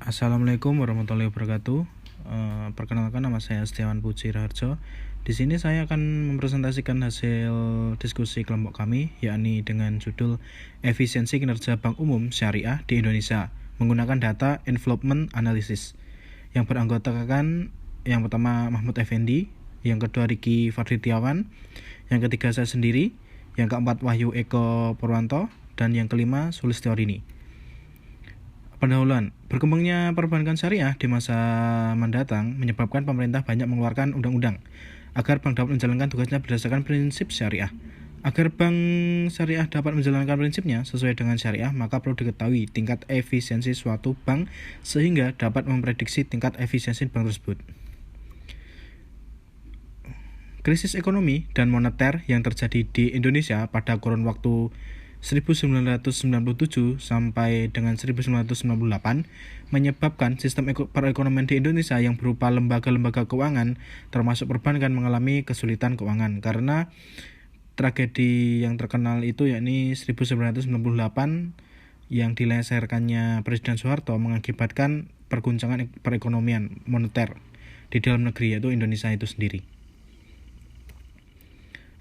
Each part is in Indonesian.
Assalamualaikum warahmatullahi wabarakatuh. Perkenalkan, nama saya Setiawan Puji Raharjo. Di sini saya akan mempresentasikan hasil diskusi kelompok kami, yakni dengan judul Efisiensi Kinerja Bank Umum Syariah di Indonesia menggunakan data envelopment analysis. Yang beranggotakan yang pertama Mahmud Effendi, yang kedua Riki Farditiawan, yang ketiga saya sendiri, yang keempat Wahyu Eko Purwanto, dan yang kelima Sulistiorini. Pendahuluan, berkembangnya perbankan syariah di masa mendatang menyebabkan pemerintah banyak mengeluarkan undang-undang agar bank dapat menjalankan tugasnya berdasarkan prinsip syariah. Agar bank syariah dapat menjalankan prinsipnya sesuai dengan syariah, maka perlu diketahui tingkat efisiensi suatu bank sehingga dapat memprediksi tingkat efisiensi bank tersebut. Krisis ekonomi dan moneter yang terjadi di Indonesia pada kurun waktu 1997 sampai dengan 1998 menyebabkan sistem perekonomian di Indonesia yang berupa lembaga-lembaga keuangan termasuk perbankan mengalami kesulitan keuangan karena tragedi yang terkenal itu yakni 1998 yang dileserkannya Presiden Soeharto mengakibatkan perguncangan perekonomian moneter di dalam negeri yaitu Indonesia itu sendiri.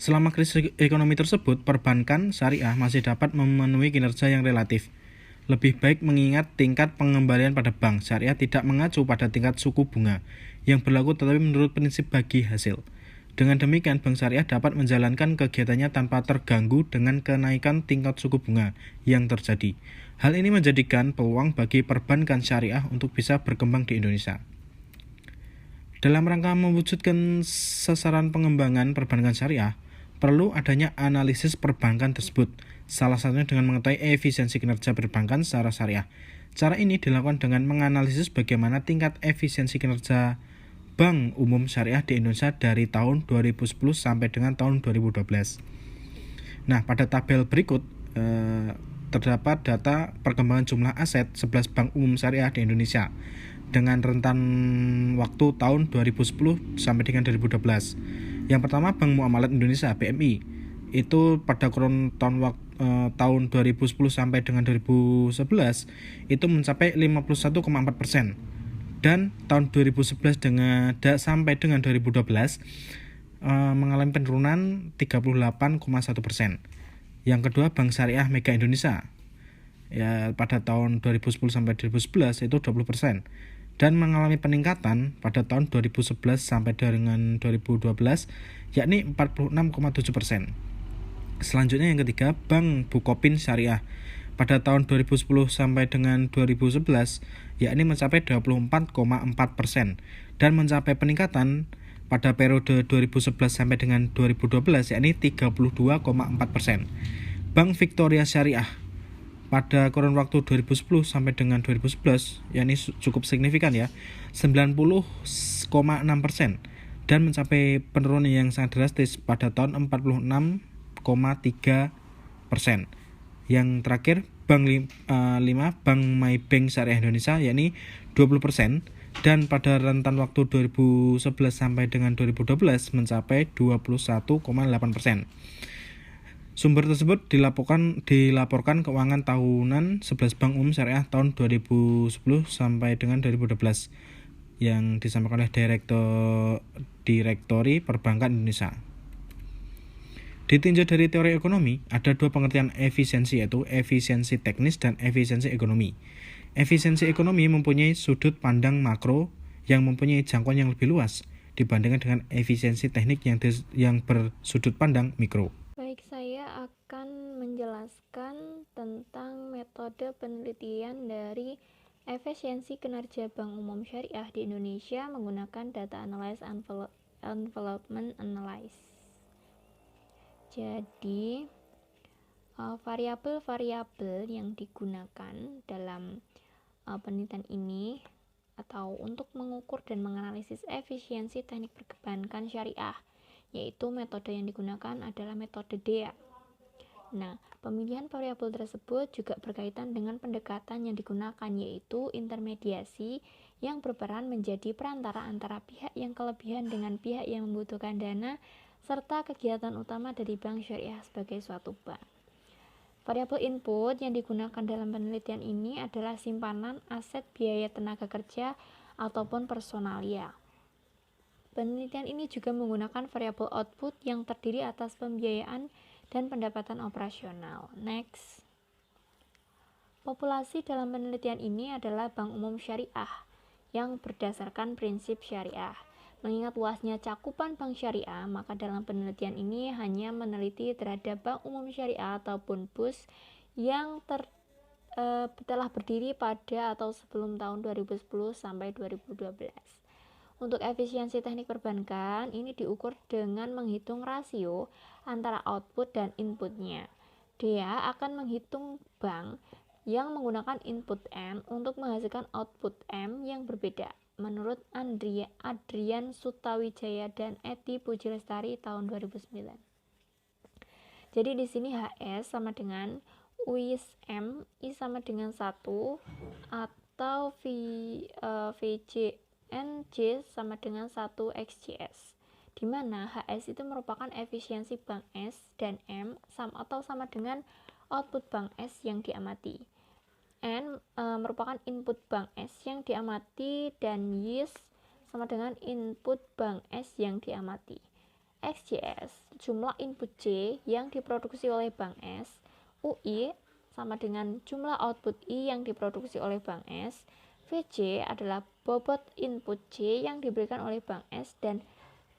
Selama krisis ekonomi tersebut, perbankan syariah masih dapat memenuhi kinerja yang relatif lebih baik mengingat tingkat pengembalian pada bank syariah tidak mengacu pada tingkat suku bunga yang berlaku tetapi menurut prinsip bagi hasil. Dengan demikian, bank syariah dapat menjalankan kegiatannya tanpa terganggu dengan kenaikan tingkat suku bunga yang terjadi. Hal ini menjadikan peluang bagi perbankan syariah untuk bisa berkembang di Indonesia. Dalam rangka mewujudkan sasaran pengembangan perbankan syariah, perlu adanya analisis perbankan tersebut, salah satunya dengan mengetahui efisiensi kinerja perbankan secara syariah. Cara ini dilakukan dengan menganalisis bagaimana tingkat efisiensi kinerja Bank Umum Syariah di Indonesia dari tahun 2010 sampai dengan tahun 2012. Nah, pada tabel berikut terdapat data perkembangan jumlah aset 11 Bank Umum Syariah di Indonesia dengan rentan waktu tahun 2010 sampai dengan 2012. Yang pertama Bank Muamalat Indonesia (BMI). Itu pada kurun tahun 2010 sampai dengan 2011 itu mencapai 51,4%. Dan tahun 2011 sampai dengan 2012 mengalami penurunan 38,1%. Yang kedua Bank Syariah Mega Indonesia. Ya, pada tahun 2010 sampai 2011 itu 20%. Dan mengalami peningkatan pada tahun 2011 sampai dengan 2012 yakni 46,7%. Selanjutnya yang ketiga Bank Bukopin Syariah pada tahun 2010 sampai dengan 2011 yakni mencapai 24,4% dan mencapai peningkatan pada periode 2011 sampai dengan 2012 yakni 32,4%. Bank Victoria Syariah pada kurun waktu 2010 sampai dengan 2011, yakni cukup signifikan ya, 90,6% dan mencapai penurunan yang sangat drastis pada tahun 46,3%. Yang terakhir Bank 5 Bank Maybank Syariah Indonesia yakni 20% dan pada rentan waktu 2011 sampai dengan 2012 mencapai 21,8%. Sumber tersebut dilaporkan keuangan tahunan 11 Bank Umum Syariah tahun 2010 sampai dengan 2012 yang disampaikan oleh Direktori Perbankan Indonesia. Ditinjau dari teori ekonomi, ada dua pengertian efisiensi yaitu efisiensi teknis dan efisiensi ekonomi. Efisiensi ekonomi mempunyai sudut pandang makro yang mempunyai jangkauan yang lebih luas dibandingkan dengan efisiensi teknik yang bersudut pandang mikro. Baik, saya akan menjelaskan tentang metode penelitian dari efisiensi kinerja Bank Umum Syariah di Indonesia menggunakan data analysis envelopment analysis. Jadi, variabel-variabel yang digunakan dalam penelitian ini atau untuk mengukur dan menganalisis efisiensi teknik perbankan syariah, yaitu metode yang digunakan adalah metode DEA. Nah, pemilihan variabel tersebut juga berkaitan dengan pendekatan yang digunakan, yaitu intermediasi yang berperan menjadi perantara antara pihak yang kelebihan dengan pihak yang membutuhkan dana serta kegiatan utama dari bank syariah sebagai suatu bank. Variabel input yang digunakan dalam penelitian ini adalah simpanan, aset, biaya tenaga kerja, ataupun personalia. Penelitian ini juga menggunakan variabel output yang terdiri atas pembiayaan dan pendapatan operasional. Next. Populasi dalam penelitian ini adalah Bank Umum Syariah yang berdasarkan prinsip syariah. Mengingat luasnya cakupan bank syariah, maka dalam penelitian ini hanya meneliti terhadap Bank Umum Syariah ataupun BUS yang telah berdiri pada atau sebelum tahun 2010 sampai 2012. Untuk efisiensi teknik perbankan, ini diukur dengan menghitung rasio antara output dan inputnya. Dia akan menghitung bank yang menggunakan input M untuk menghasilkan output M yang berbeda. Menurut Adrian Sutawijaya dan Eti Puji Lestari tahun 2009. Jadi di sini HS sama dengan UIS-M, I sama dengan 1, atau VJNJ sama dengan 1 XJS. Di mana HS itu merupakan efisiensi bank S dan M sama dengan output bank S yang diamati. N merupakan input bank S yang diamati dan YIS sama dengan input bank S yang diamati. XJS jumlah input J yang diproduksi oleh bank S. UI sama dengan jumlah output I yang diproduksi oleh bank S. VJ adalah bobot input J yang diberikan oleh bank S, dan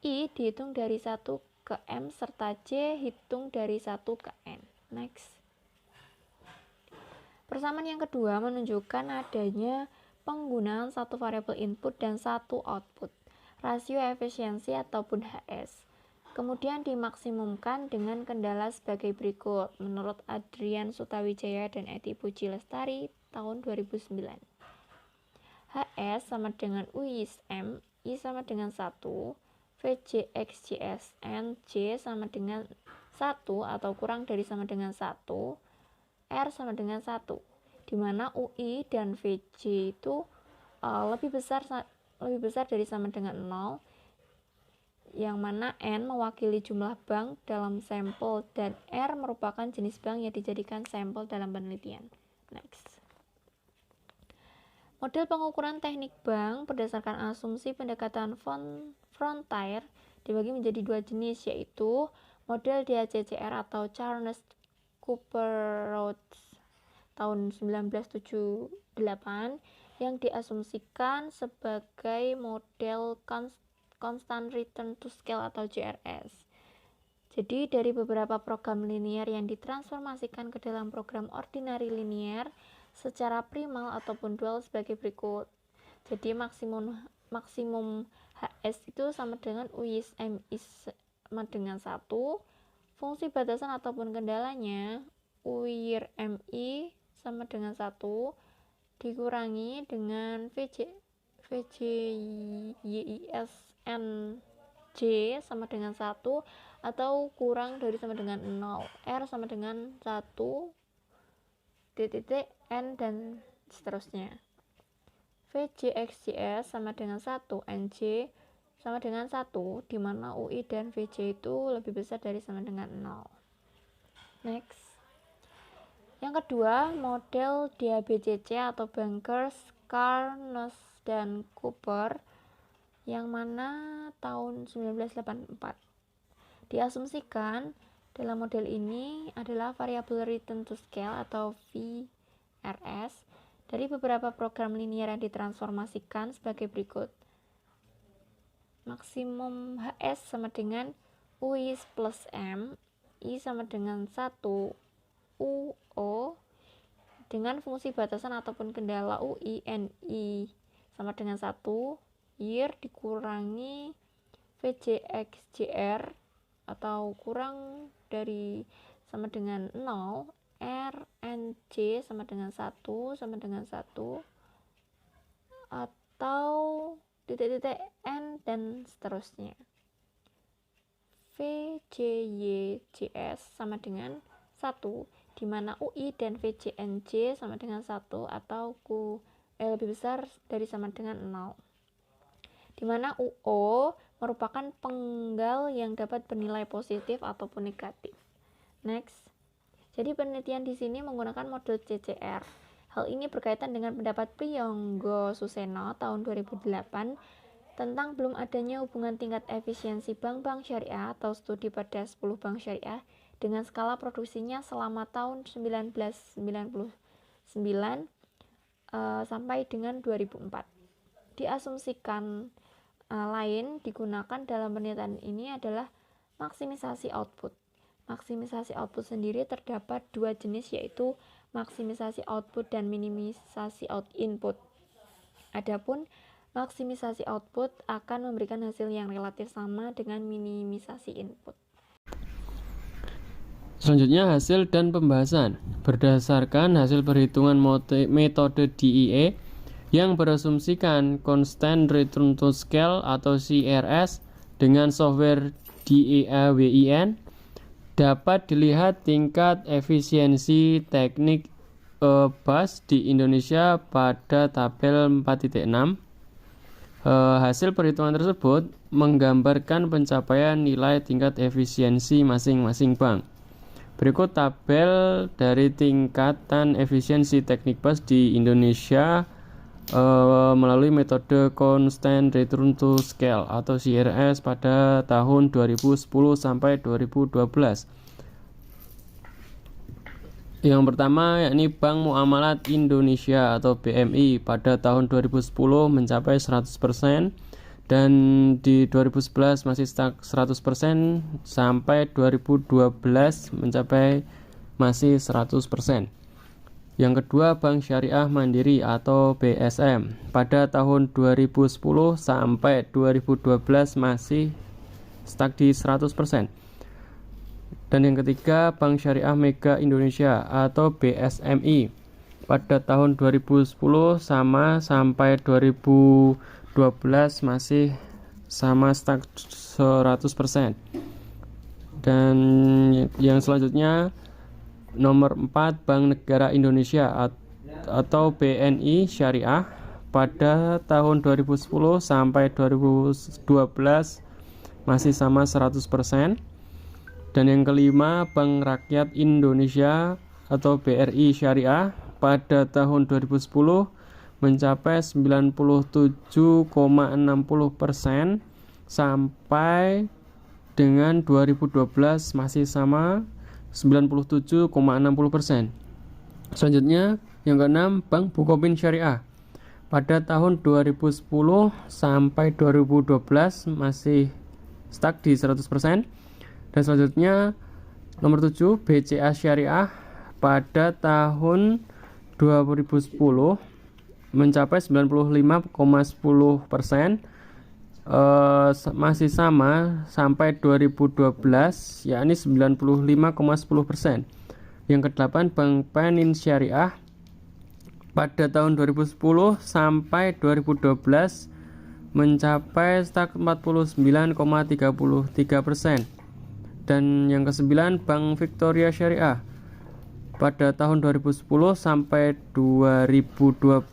I dihitung dari 1 ke M serta J hitung dari 1 ke N. Next. Persamaan yang kedua menunjukkan adanya penggunaan satu variabel input dan satu output, rasio efisiensi ataupun HS. Kemudian dimaksimumkan dengan kendala sebagai berikut menurut Adrian Sutawijaya dan Eti Puji Lestari tahun 2009. HS sama dengan UIS-M, I sama dengan 1, VJXJSN, J sama dengan 1 atau kurang dari sama dengan 1, R sama dengan 1, di mana UI dan VJ itu lebih besar dari sama dengan 0, yang mana N mewakili jumlah bank dalam sampel dan R merupakan jenis bank yang dijadikan sampel dalam penelitian. Next. Model pengukuran teknik bank berdasarkan asumsi pendekatan frontier dibagi menjadi dua jenis, yaitu model DACCR atau Charnes-Cooper-Rhodes tahun 1978 yang diasumsikan sebagai model constant return to scale atau CRS. Jadi dari beberapa program linear yang ditransformasikan ke dalam program ordinary linear secara primal ataupun dual sebagai berikut. Jadi maksimum HS itu sama dengan UIS MI sama dengan 1, fungsi batasan ataupun kendalanya UIR MI sama dengan 1 dikurangi dengan VJYISN J sama dengan 1 atau kurang dari sama dengan 0, R sama dengan 1, N dan seterusnya. VJXJS sama dengan 1, NJ sama dengan 1, di mana UI dan VJ itu lebih besar dari sama dengan 0. Next. Yang kedua, model DABCC atau Bankers, Charnes, dan Cooper, yang mana tahun 1984. Diasumsikan dalam model ini adalah variabel return to scale atau VRS dari beberapa program linear yang ditransformasikan sebagai berikut. Maksimum HS sama dengan UIS plus M, I sama dengan 1 UO dengan fungsi batasan ataupun kendala UI NI sama dengan 1, year dikurangi VJXJR atau kurang dari sama dengan 0, R NJ sama dengan 1 sama dengan 1, atau N dan seterusnya. VJYJS sama dengan 1, di mana UI dan VJNJ sama dengan 1 atau lebih besar dari sama dengan 0, di mana UO merupakan penggal yang dapat bernilai positif ataupun negatif. Next. Jadi penelitian di sini menggunakan model CCR. Hal ini berkaitan dengan pendapat Priyonggo Suseno tahun 2008 tentang belum adanya hubungan tingkat efisiensi bank-bank syariah atau studi pada 10 bank syariah dengan skala produksinya selama tahun 1999 sampai dengan 2004. Diasumsikan lain digunakan dalam penelitian ini adalah maksimisasi output. Maksimisasi output sendiri terdapat dua jenis, yaitu maksimisasi output dan minimisasi input. Adapun maksimisasi output akan memberikan hasil yang relatif sama dengan minimisasi input. Selanjutnya, hasil dan pembahasan. Berdasarkan hasil perhitungan metode DIE yang berasumsikan Constant Return to Scale atau CRS dengan software DIE-WIN, dapat dilihat tingkat efisiensi teknik BUS di Indonesia pada tabel 4.6. Hasil perhitungan tersebut menggambarkan pencapaian nilai tingkat efisiensi masing-masing bank. Berikut tabel dari tingkatan efisiensi teknik BUS di Indonesia melalui metode Constant Return to Scale atau CRS pada tahun 2010 sampai 2012. Yang pertama yakni Bank Muamalat Indonesia atau BMI pada tahun 2010 mencapai 100% dan di 2011 masih stuck 100% sampai 2012 mencapai masih 100%. Yang kedua, Bank Syariah Mandiri atau BSM pada tahun 2010 sampai 2012 masih stuck di 100%. Dan yang ketiga, Bank Syariah Mega Indonesia atau BSMI pada tahun 2010 sama sampai 2012 masih sama stuck 100%. Dan yang selanjutnya nomor 4, Bank Negara Indonesia atau BNI Syariah pada tahun 2010 sampai 2012 masih sama 100%. Dan yang kelima, Bank Rakyat Indonesia atau BRI Syariah pada tahun 2010 mencapai 97,60% sampai dengan 2012 masih sama 97,60%. Selanjutnya yang keenam, Bank Bukopin Syariah pada tahun 2010 sampai 2012 masih stuck di 100%. Dan selanjutnya nomor 7, BCA Syariah pada tahun 2010 mencapai 95,10%, masih sama sampai 2012 yakni 95,10%. Yang ke-8, Bank Penin Syariah pada tahun 2010 sampai 2012 mencapai stuck 49,33%. Dan yang ke-9, Bank Victoria Syariah pada tahun 2010 sampai 2012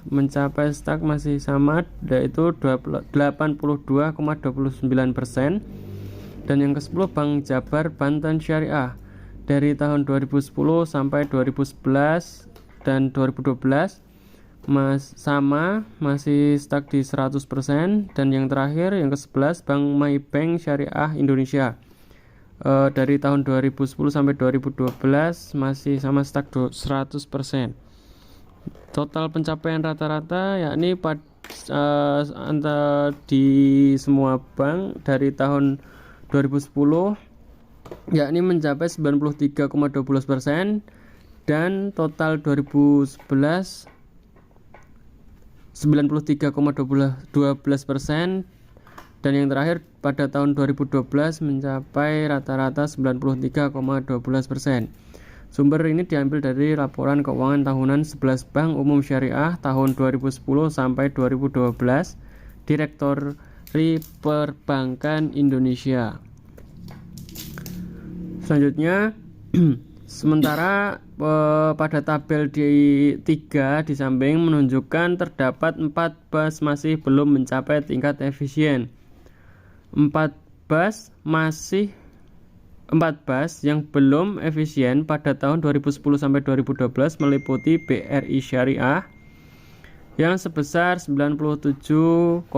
mencapai stuck masih sama, yaitu 82,29%. Dan yang ke-10, Bank Jabar Banten Syariah dari tahun 2010 sampai 2011 dan 2012 sama masih stuck di 100%. Dan yang terakhir yang ke-11, Bank Maybank Syariah Indonesia dari tahun 2010 sampai 2012 masih sama stuck 100%. Total pencapaian rata-rata yakni di semua bank dari tahun 2010 yakni mencapai 93,12% dan total 2011 93,12%. Dan yang terakhir pada tahun 2012 mencapai rata-rata 93,12%. Sumber ini diambil dari laporan keuangan tahunan 11 Bank Umum Syariah tahun 2010 sampai 2012, Direktori Perbankan Indonesia. Selanjutnya, sementara pada tabel D3 di samping menunjukkan terdapat 4 BUS masih belum mencapai tingkat efisien. 4 BUS masih 4 BAS yang belum efisien pada tahun 2010 sampai 2012 meliputi BRI Syariah yang sebesar 97,60%,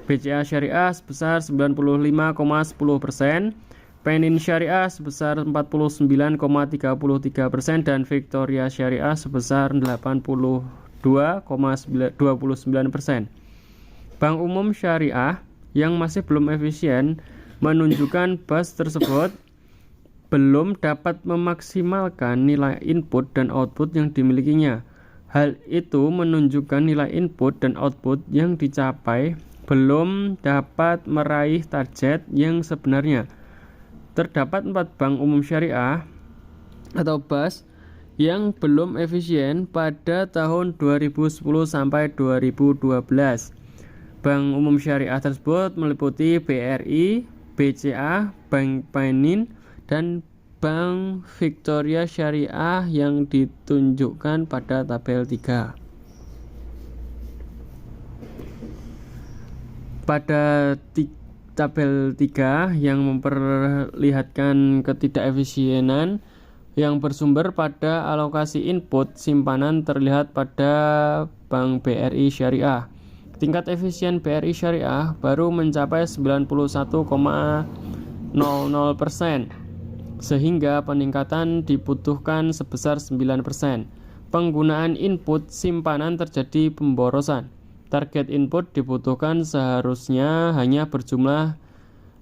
BCA Syariah sebesar 95,10%, Penin Syariah sebesar 49,33%, dan Victoria Syariah sebesar 82,29%. Bank Umum Syariah yang masih belum efisien menunjukkan BAS tersebut belum dapat memaksimalkan nilai input dan output yang dimilikinya. Hal itu menunjukkan nilai input dan output yang dicapai belum dapat meraih target yang sebenarnya. Terdapat 4 bank umum syariah atau BAS yang belum efisien pada tahun 2010 sampai 2012. Bank umum syariah tersebut meliputi BRI, BCA, Bank Penin, dan Bank Victoria Syariah yang ditunjukkan pada tabel 3. Pada tabel 3 yang memperlihatkan ketidakefisienan yang bersumber pada alokasi input simpanan terlihat pada Bank BRI Syariah. Tingkat efisien BRI Syariah baru mencapai 91,00%, sehingga peningkatan dibutuhkan sebesar 9%. Penggunaan input simpanan terjadi pemborosan. Target input dibutuhkan seharusnya hanya berjumlah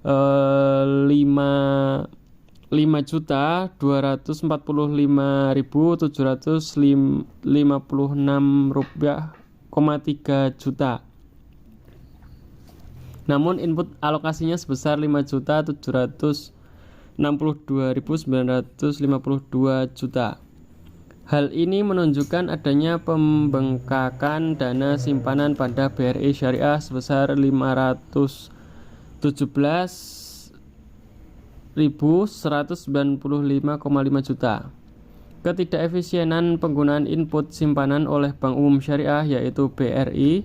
5.245.756,3 juta. Namun input alokasinya sebesar 5.762.952 juta. Hal ini menunjukkan adanya pembengkakan dana simpanan pada BRI Syariah sebesar 517.195,5 juta. Ketidakefisienan penggunaan input simpanan oleh Bank Umum Syariah yaitu BRI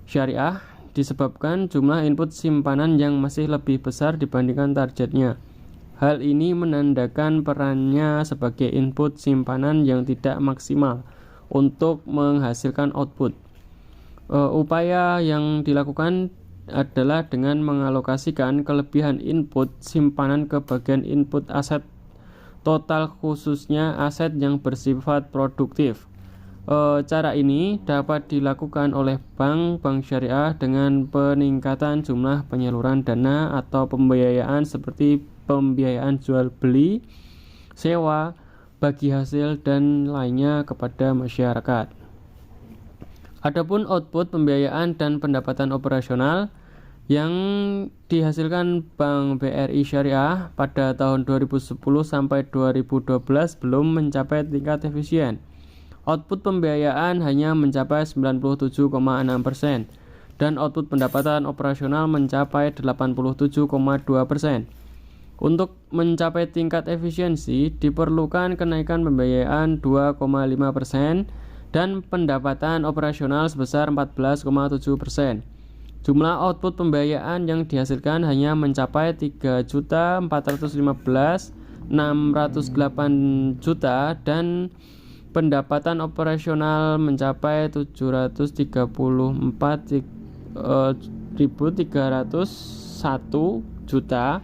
Syariah disebabkan jumlah input simpanan yang masih lebih besar dibandingkan targetnya. Hal ini menandakan perannya sebagai input simpanan yang tidak maksimal untuk menghasilkan output. Upaya yang dilakukan adalah dengan mengalokasikan kelebihan input simpanan ke bagian input aset total, khususnya aset yang bersifat produktif. Cara ini dapat dilakukan oleh bank syariah dengan peningkatan jumlah penyaluran dana atau pembiayaan seperti pembiayaan jual beli, sewa, bagi hasil, dan lainnya kepada masyarakat. Adapun output pembiayaan dan pendapatan operasional yang dihasilkan Bank BRI Syariah pada tahun 2010 sampai 2012 belum mencapai tingkat efisien. Output pembiayaan hanya mencapai 97,6% dan output pendapatan operasional mencapai 87,2%. Untuk mencapai tingkat efisiensi diperlukan kenaikan pembiayaan 2,5% dan pendapatan operasional sebesar 14,7%. Jumlah output pembiayaan yang dihasilkan hanya mencapai 3.415.608 juta dan pendapatan operasional mencapai 734.301 juta.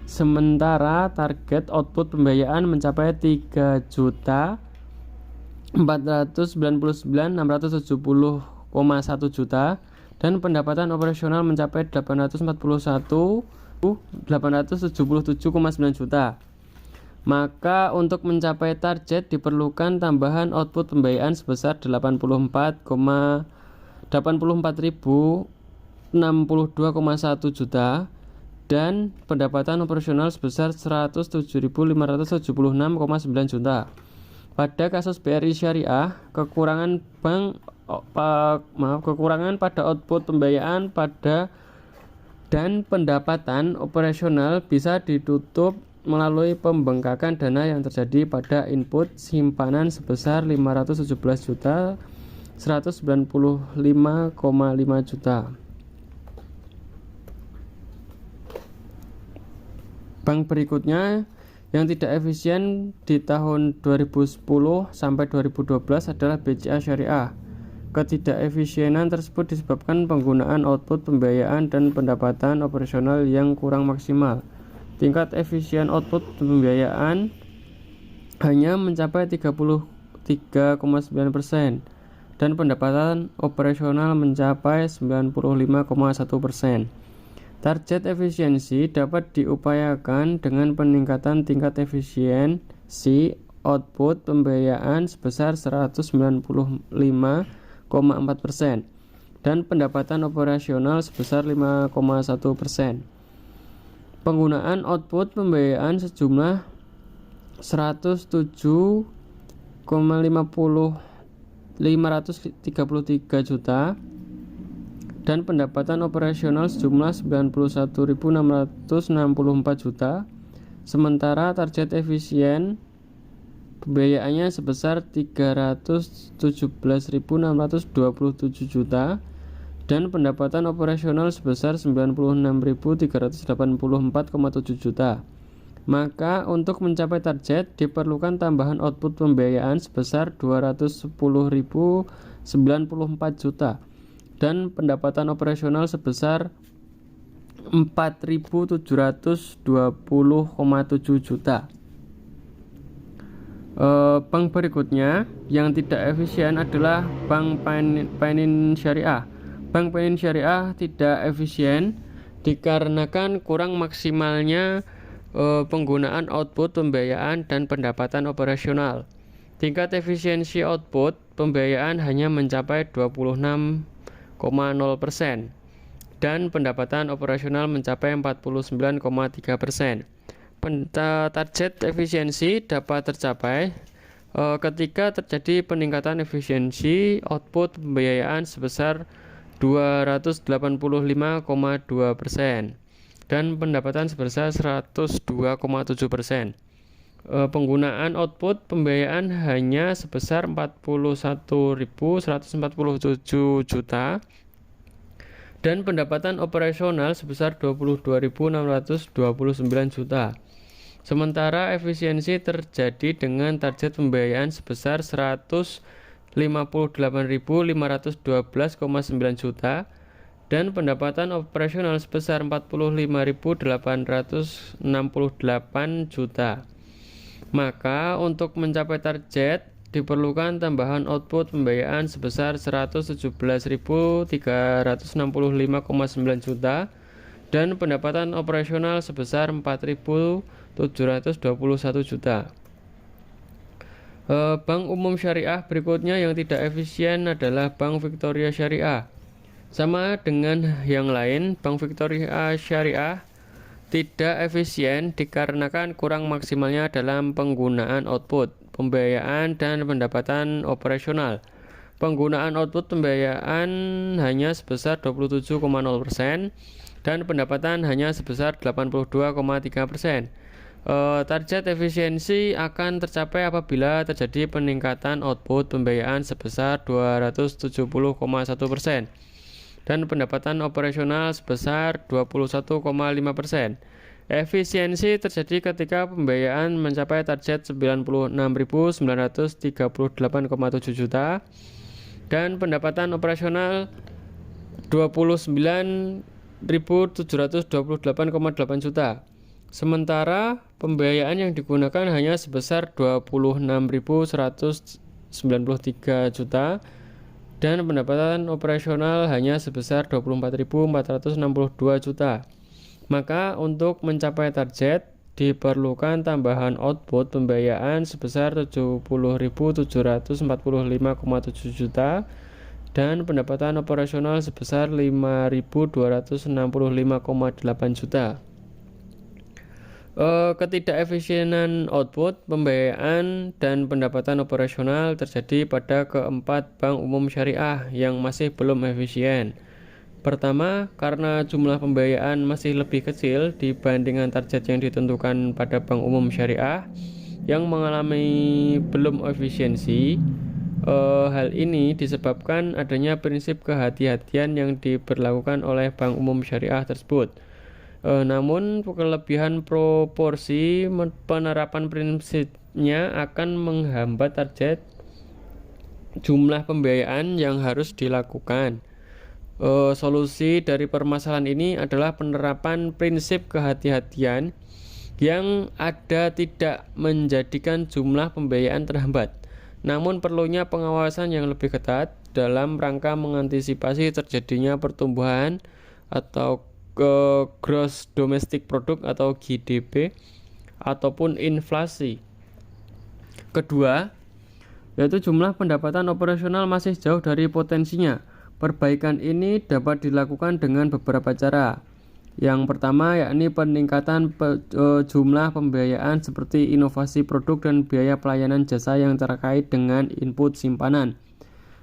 Sementara target output pembiayaan mencapai 3.499.670,1 juta dan pendapatan operasional mencapai 877,9 juta. Maka untuk mencapai target diperlukan tambahan output pembiayaan sebesar 84.062,1 juta dan pendapatan operasional sebesar 107.576,9 juta. Pada kasus BRI Syariah, kekurangan pada output pembiayaan dan pendapatan operasional bisa ditutup melalui pembengkakan dana yang terjadi pada input simpanan sebesar 517.195,5 juta. Bank berikutnya yang tidak efisien di tahun 2010 sampai 2012 adalah BCA Syariah. Ketidakefisienan tersebut disebabkan penggunaan output pembiayaan dan pendapatan operasional yang kurang maksimal. Tingkat efisien output pembiayaan hanya mencapai 33,9% dan pendapatan operasional mencapai 95,1%. Target efisiensi dapat diupayakan dengan peningkatan tingkat efisiensi output pembiayaan sebesar 195,4% dan pendapatan operasional sebesar 5,1%. Penggunaan output pembiayaan sejumlah 107,533 juta dan pendapatan operasional sejumlah 91.664 juta. Sementara target efisien pembiayaannya sebesar 317.627 juta dan pendapatan operasional sebesar 96.384,7 juta. Maka untuk mencapai target diperlukan tambahan output pembiayaan sebesar 210.094 juta dan pendapatan operasional sebesar 4.720,7 juta. Bank berikutnya yang tidak efisien adalah Bank Panin Syariah. Bank Panin Syariah tidak efisien dikarenakan kurang maksimalnya penggunaan output pembiayaan dan pendapatan operasional. Tingkat efisiensi output pembiayaan hanya mencapai 26,0% dan pendapatan operasional mencapai 49,3%. Target efisiensi dapat tercapai ketika terjadi peningkatan efisiensi output pembiayaan sebesar 285,2% dan pendapatan sebesar 102,7%. Penggunaan output pembiayaan hanya sebesar 41.147 juta dan pendapatan operasional sebesar 22.629 juta. Sementara efisiensi terjadi dengan target pembiayaan sebesar 158.512,9 juta dan pendapatan operasional sebesar 45.868 juta. Maka untuk mencapai target diperlukan tambahan output pembiayaan sebesar 117.365,9 juta dan pendapatan operasional sebesar 4.721 juta. Bank umum syariah berikutnya yang tidak efisien adalah Bank Victoria Syariah. Sama dengan yang lain, Bank Victoria Syariah tidak efisien dikarenakan kurang maksimalnya dalam penggunaan output pembiayaan dan pendapatan operasional. Penggunaan output pembiayaan hanya sebesar 27,0% dan pendapatan hanya sebesar 82,3%. Target efisiensi akan tercapai apabila terjadi peningkatan output pembiayaan sebesar 270,1% dan pendapatan operasional sebesar 21,5%. Efisiensi terjadi ketika pembiayaan mencapai target 96.938,7 juta dan pendapatan operasional 29.728,8 juta. Sementara pembiayaan yang digunakan hanya sebesar 26.193 juta dan pendapatan operasional hanya sebesar 24.462 juta. Maka untuk mencapai target diperlukan tambahan output pembiayaan sebesar 70.745,7 juta dan pendapatan operasional sebesar 5.265,8 juta. Ketidakefisienan output pembiayaan dan pendapatan operasional terjadi pada keempat bank umum syariah yang masih belum efisien. Pertama, karena jumlah pembiayaan masih lebih kecil dibandingkan target yang ditentukan pada bank umum syariah yang mengalami belum efisiensi. Hal ini disebabkan adanya prinsip kehati-hatian yang diberlakukan oleh bank umum syariah tersebut. Namun kelebihan proporsi penerapan prinsipnya akan menghambat target jumlah pembiayaan yang harus dilakukan. Solusi dari permasalahan ini adalah penerapan prinsip kehati-hatian yang ada tidak menjadikan jumlah pembiayaan terhambat, namun perlunya pengawasan yang lebih ketat dalam rangka mengantisipasi terjadinya pertumbuhan atau gross domestic product atau GDP ataupun inflasi. Kedua, yaitu jumlah pendapatan operasional masih jauh dari potensinya. Perbaikan ini dapat dilakukan dengan beberapa cara. Yang pertama yakni peningkatan jumlah pembiayaan seperti inovasi produk dan biaya pelayanan jasa yang terkait dengan input simpanan.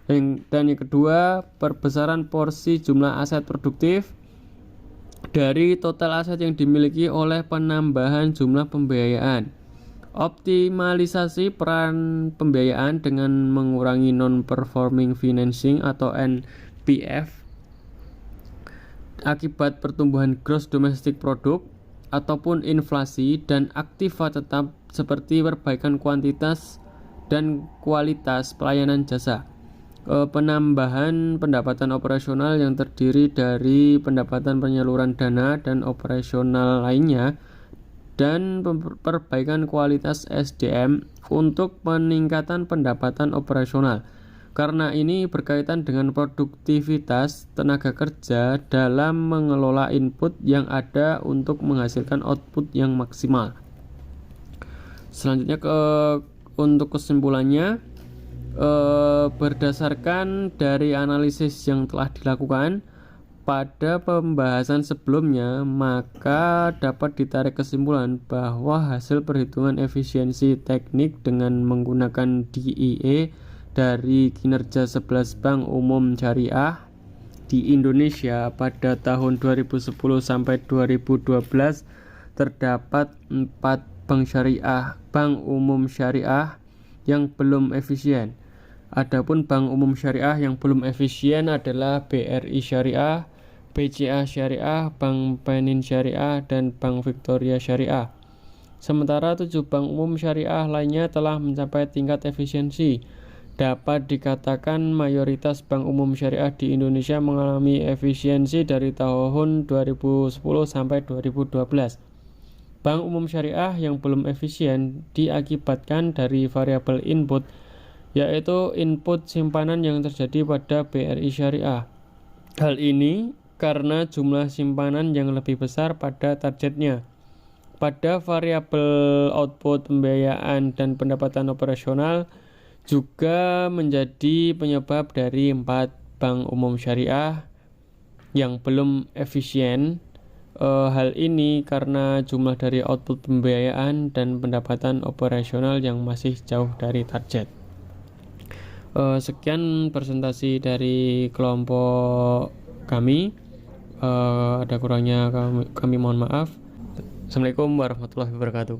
Dan yang kedua, perbesaran porsi jumlah aset produktif dari total aset yang dimiliki oleh penambahan jumlah pembiayaan. Optimalisasi peran pembiayaan dengan mengurangi non-performing financing atau NPF akibat pertumbuhan gross domestic product ataupun inflasi, dan aktiva tetap seperti perbaikan kuantitas dan kualitas pelayanan jasa. Penambahan pendapatan operasional yang terdiri dari pendapatan penyaluran dana dan operasional lainnya, dan perbaikan kualitas SDM untuk peningkatan pendapatan operasional. Karena ini berkaitan dengan produktivitas tenaga kerja dalam mengelola input yang ada untuk menghasilkan output yang maksimal. Selanjutnya untuk kesimpulannya, berdasarkan dari analisis yang telah dilakukan pada pembahasan sebelumnya, maka dapat ditarik kesimpulan bahwa hasil perhitungan efisiensi teknik dengan menggunakan DIE dari kinerja 11 bank umum syariah di Indonesia pada tahun 2010 sampai 2012 terdapat 4 bank umum syariah yang belum efisien. Adapun bank umum syariah yang belum efisien adalah BRI Syariah, BCA Syariah, Bank Penin Syariah, dan Bank Victoria Syariah. Sementara 7 bank umum syariah lainnya telah mencapai tingkat efisiensi. Dapat dikatakan mayoritas bank umum syariah di Indonesia mengalami efisiensi dari tahun 2010 sampai 2012. Bank umum syariah yang belum efisien diakibatkan dari variabel input, yaitu input simpanan yang terjadi pada BRI Syariah. Hal ini karena jumlah simpanan yang lebih besar pada targetnya. Pada variabel output pembiayaan dan pendapatan operasional juga menjadi penyebab dari 4 bank umum syariah yang belum efisien. Hal ini karena jumlah dari output pembiayaan dan pendapatan operasional yang masih jauh dari target. Sekian presentasi dari kelompok kami. Ada kurangnya kami mohon maaf. Assalamualaikum warahmatullahi wabarakatuh.